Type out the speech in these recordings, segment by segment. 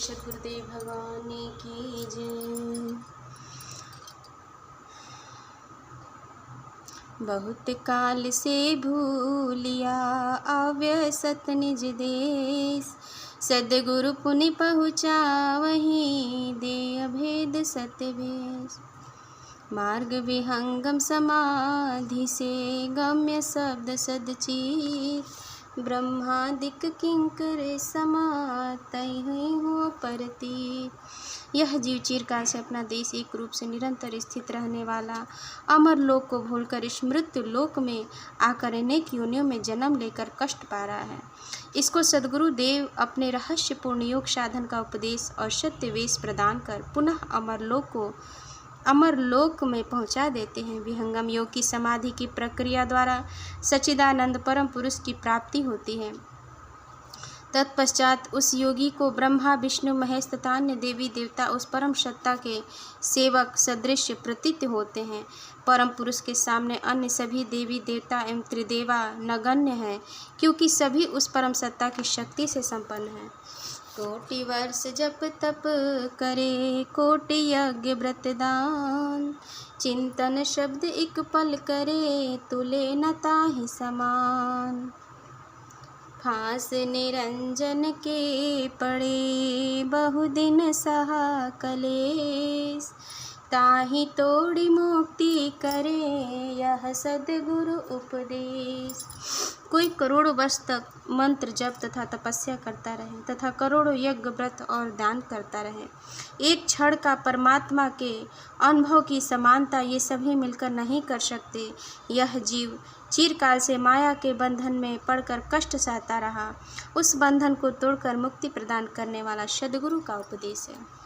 सद्गुरुदेव भगवान की जय। बहुत काल से भूलिया अव्यसत निज देश, सद्गुरु पुनि पहुँचा वहीं दे अभेद सत्य भेष। मार्ग विहंगम समाधि से गम्य शब्द सदचित, ब्रह्मादिक किंकर समातई हुई हो परतीत। यह जीव चिरकाल से अपना देश एक रूप से निरंतर स्थित रहने वाला अमर लोक को भूलकर इस मृत्यु लोक में आकर अनेक योनियों में जन्म लेकर कष्ट पा रहा है। इसको सद्गुरु देव अपने रहस्यपूर्ण योग साधन का उपदेश और सत्य वेश प्रदान कर पुनः अमर लोक में पहुंचा देते हैं। विहंगम योग की समाधि की प्रक्रिया द्वारा सच्चिदानंद परम पुरुष की प्राप्ति होती है। तत्पश्चात उस योगी को ब्रह्मा विष्णु महेश तथा अन्य देवी देवता उस परम सत्ता के सेवक सदृश प्रतीत होते हैं। परम पुरुष के सामने अन्य सभी देवी देवता एवं त्रिदेवा नगण्य हैं, क्योंकि सभी उस परम सत्ता की शक्ति से संपन्न हैं। कोटि वर्ष जप तप करे कोटि यज्ञ व्रत दान, चिंतन शब्द एक पल करे तुले न ताहि समान। फांस निरंजन के पड़े बहुदिन सहा कलेश, ताहि तोड़ि मुक्ति करे यह सद्गुरु उपदेश। कोई करोड़ों वर्ष तक मंत्र जप तथा तपस्या करता रहे तथा करोड़ों यज्ञ व्रत और दान करता रहे, एक क्षण का परमात्मा के अनुभव की समानता ये सभी मिलकर नहीं कर सकते। यह जीव चिरकाल से माया के बंधन में पड़कर कष्ट सहता रहा, उस बंधन को तोड़कर मुक्ति प्रदान करने वाला सद्गुरु का उपदेश है।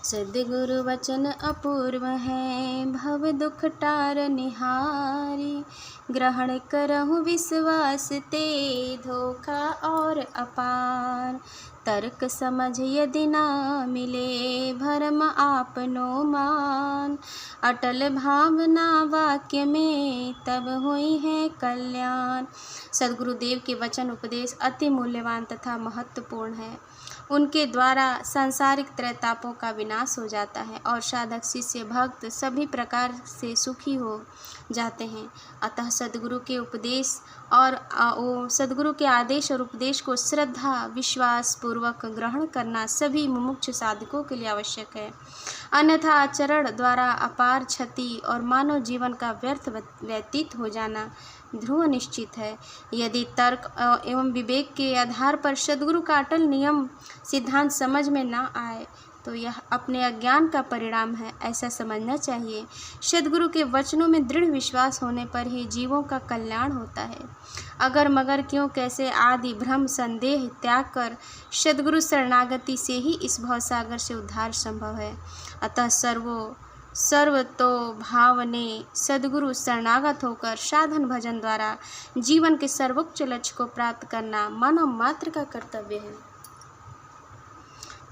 सद्गुरु वचन अपूर्व है भव दुख टार निहारी, ग्रहण करहु विश्वास ते धोखा और अपार। तर्क समझ यदि ना मिले भरम आपनो मान, अटल भावना वाक्य में तब हुई है कल्याण। सद्गुरुदेव के वचन उपदेश अति मूल्यवान तथा महत्वपूर्ण है। उनके द्वारा सांसारिक त्रैतापों का विनाश हो जाता है और साधक शिष्य भक्त सभी प्रकार से सुखी हो जाते हैं। अतः सद्गुरु के उपदेश और सद्गुरु के आदेश और उपदेश को श्रद्धा विश्वास पूर्वक ग्रहण करना सभी मुमुक्षु साधकों के लिए आवश्यक है। अन्यथा आचरण द्वारा अपार क्षति और मानव जीवन का व्यर्थ व्यतीत हो जाना ध्रुव निश्चित है। यदि तर्क एवं विवेक के आधार पर सद्गुरु का अटल नियम सिद्धांत समझ में न आए तो यह अपने अज्ञान का परिणाम है, ऐसा समझना चाहिए। सद्गुरु के वचनों में दृढ़ विश्वास होने पर ही जीवों का कल्याण होता है। अगर मगर क्यों कैसे आदि भ्रम संदेह त्याग कर सद्गुरु शरणागति से ही इस भवसागर से उद्धार संभव है। अतः सर्वतो भाव ने सद्गुरु शरणागत होकर साधन भजन द्वारा जीवन के सर्वोच्च लक्ष्य को प्राप्त करना मानव मात्र का कर्तव्य है।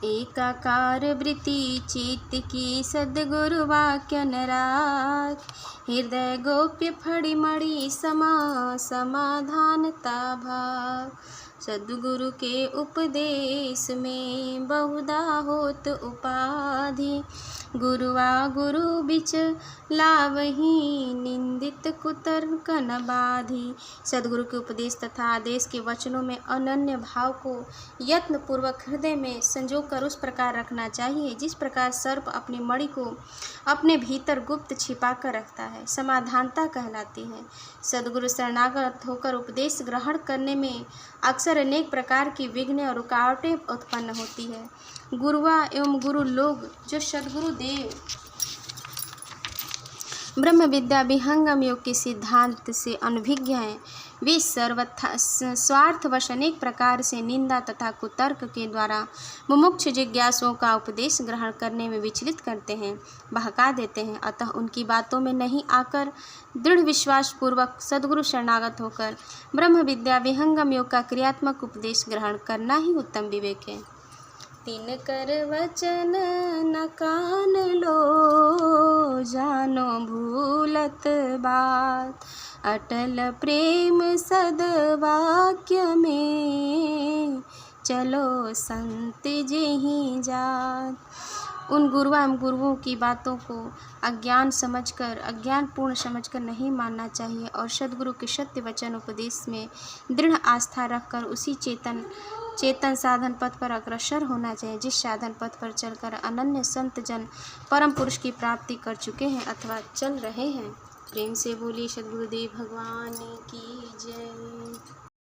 एकाकार वृत्ति चित्त की सद्गुरु वाक्य नराख, हृदय गोप्य फड़ी मणि समाधानता भाव। सद्गुरु के उपदेश में बहुधा होत उपाधि, गुरुआ गुरु बिच लावही निंदित कुतर्क न बाधी। सद्गुरु के उपदेश तथा आदेश के वचनों में अनन्य भाव को यत्न पूर्वक हृदय में संजोकर उस प्रकार रखना चाहिए जिस प्रकार सर्प अपनी मणि को अपने भीतर गुप्त छिपा कर रखता है, समाधानता कहलाती है। सद्गुरु शरणागत होकर उपदेश ग्रहण करने में अक्सर अनेक प्रकार की विघ्न और रुकावटें उत्पन्न होती है। गुरुआ एवं गुरु लोग जो सद्गुरु देव ब्रह्म विद्या विहंगम योग के सिद्धांत से अनभिज्ञ हैं, वे सर्वथा स्वार्थवश अनेक प्रकार से निंदा तथा कुतर्क के द्वारा मुमुक्षु जिज्ञासुओं का उपदेश ग्रहण करने में विचलित करते हैं, बहका देते हैं। अतः उनकी बातों में नहीं आकर दृढ़ विश्वास पूर्वक सद्गुरु शरणागत होकर ब्रह्म विद्या विहंगम योग का क्रियात्मक उपदेश ग्रहण करना ही उत्तम विवेक है। तिन कर वचन न कान लो जानो भूलत बात, अटल प्रेम सदवाक्य में चलो संत जेहि जात। उन गुरुओं की बातों को अज्ञानपूर्ण समझकर नहीं मानना चाहिए और सद्गुरु के सत्य वचन उपदेश में दृढ़ आस्था रखकर उसी चेतन साधन पथ पर अग्रसर होना चाहिए जिस साधन पथ पर चलकर अनन्य संत जन परम पुरुष की प्राप्ति कर चुके हैं अथवा चल रहे हैं। प्रेम से बोलिए सद्गुरुदेव भगवान की जय।